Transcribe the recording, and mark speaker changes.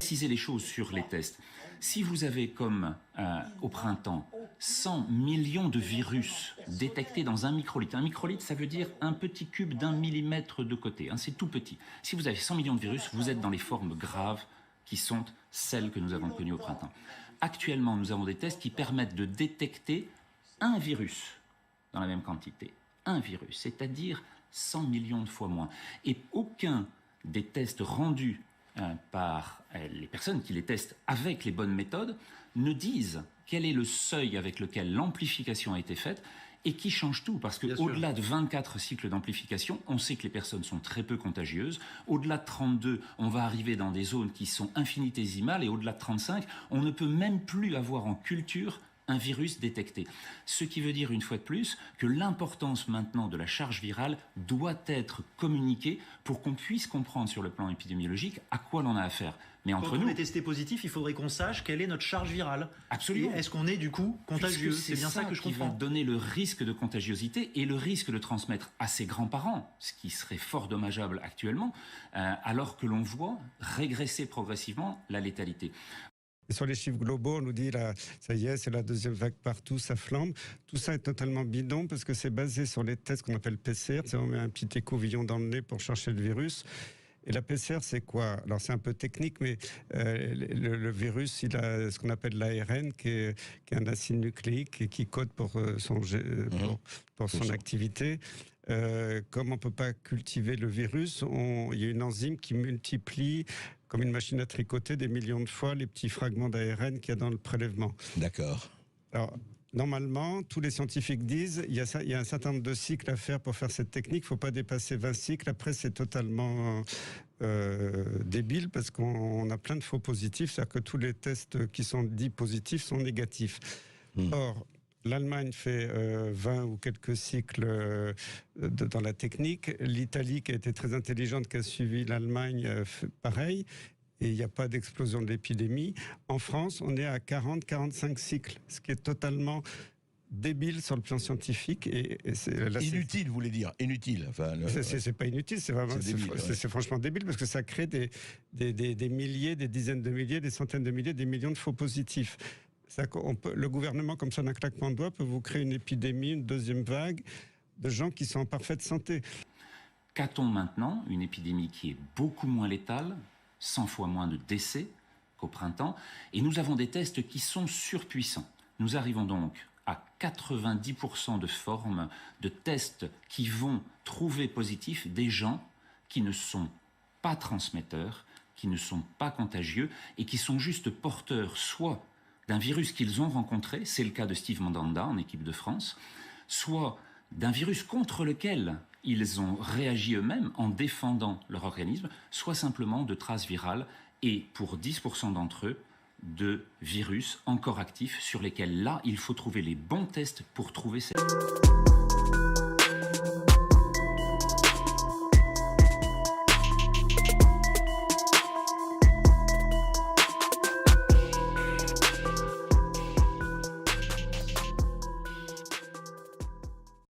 Speaker 1: préciser les choses sur les tests. Si vous avez comme au printemps 100 millions de virus détectés dans un microlitre, ça veut dire un petit cube d'1 millimètre de côté, hein, c'est tout petit. Si vous avez 100 millions de virus, vous êtes dans les formes graves qui sont celles que nous avons connues au printemps. Actuellement, nous avons des tests qui permettent de détecter un virus dans la même quantité. Un virus, c'est-à-dire 100 millions de fois moins. Et aucun des tests rendus par les personnes qui les testent avec les bonnes méthodes ne disent quel est le seuil avec lequel l'amplification a été faite et qui change tout. Parce qu'au-delà de 24 cycles d'amplification, on sait que les personnes sont très peu contagieuses. Au-delà de 32, on va arriver dans des zones qui sont infinitésimales. Et au-delà de 35, on ne peut même plus avoir en culture un virus détecté. Ce qui veut dire, une fois de plus, que l'importance maintenant de la charge virale doit être communiquée pour qu'on puisse comprendre sur le plan épidémiologique à quoi l'on a affaire. Mais
Speaker 2: quand on est testé positif, il faudrait qu'on sache quelle est notre charge virale.
Speaker 1: Absolument.
Speaker 2: Est-ce qu'on est du coup contagieux? C'est bien ça que je comprends.
Speaker 1: Qui va donner le risque de contagiosité et le risque de transmettre à ses grands-parents, ce qui serait fort dommageable actuellement, alors que l'on voit régresser progressivement la létalité.
Speaker 3: Et sur les chiffres globaux, on nous dit, là, ça y est, c'est la deuxième vague partout, ça flambe. Tout ça est totalement bidon parce que c'est basé sur les tests qu'on appelle PCR. On met un petit écouvillon dans le nez pour chercher le virus. Et la PCR, c'est quoi? Alors, c'est un peu technique, mais le virus, il a ce qu'on appelle l'ARN, qui est un acide nucléique et qui code pour son activité. Comme on ne peut pas cultiver le virus, il y a une enzyme qui multiplie, comme une machine à tricoter, des millions de fois les petits fragments d'ARN qu'il y a dans le prélèvement.
Speaker 4: D'accord.
Speaker 3: Alors, normalement, tous les scientifiques disent il y a un certain nombre de cycles à faire pour faire cette technique. Il ne faut pas dépasser 20 cycles. Après, c'est totalement débile parce qu'on a plein de faux positifs. C'est-à-dire que tous les tests qui sont dits positifs sont négatifs. Or, l'Allemagne fait 20 ou quelques cycles dans la technique. L'Italie, qui a été très intelligente, qui a suivi l'Allemagne, pareil. Et il n'y a pas d'explosion de l'épidémie. En France, on est à 40-45 cycles, ce qui est totalement débile sur le plan scientifique.
Speaker 4: Inutile, vous voulez dire? Inutile. Enfin,
Speaker 3: c'est pas inutile, c'est franchement débile, parce que ça crée des milliers, des dizaines de milliers, des centaines de milliers, des millions de faux positifs. Le gouvernement, comme ça, d'un claquement de doigts, peut vous créer une épidémie, une deuxième vague de gens qui sont en parfaite santé.
Speaker 1: Qu'a-t-on maintenant? Une épidémie qui est beaucoup moins létale, 100 fois moins de décès qu'au printemps, et nous avons des tests qui sont surpuissants. Nous arrivons donc à 90% de formes de tests qui vont trouver positifs des gens qui ne sont pas transmetteurs, qui ne sont pas contagieux et qui sont juste porteurs soit d'un virus qu'ils ont rencontré, c'est le cas de Steve Mandanda en équipe de France, soit d'un virus contre lequel ils ont réagi eux-mêmes en défendant leur organisme, soit simplement de traces virales et pour 10% d'entre eux, de virus encore actifs sur lesquels là, il faut trouver les bons tests pour trouver cette...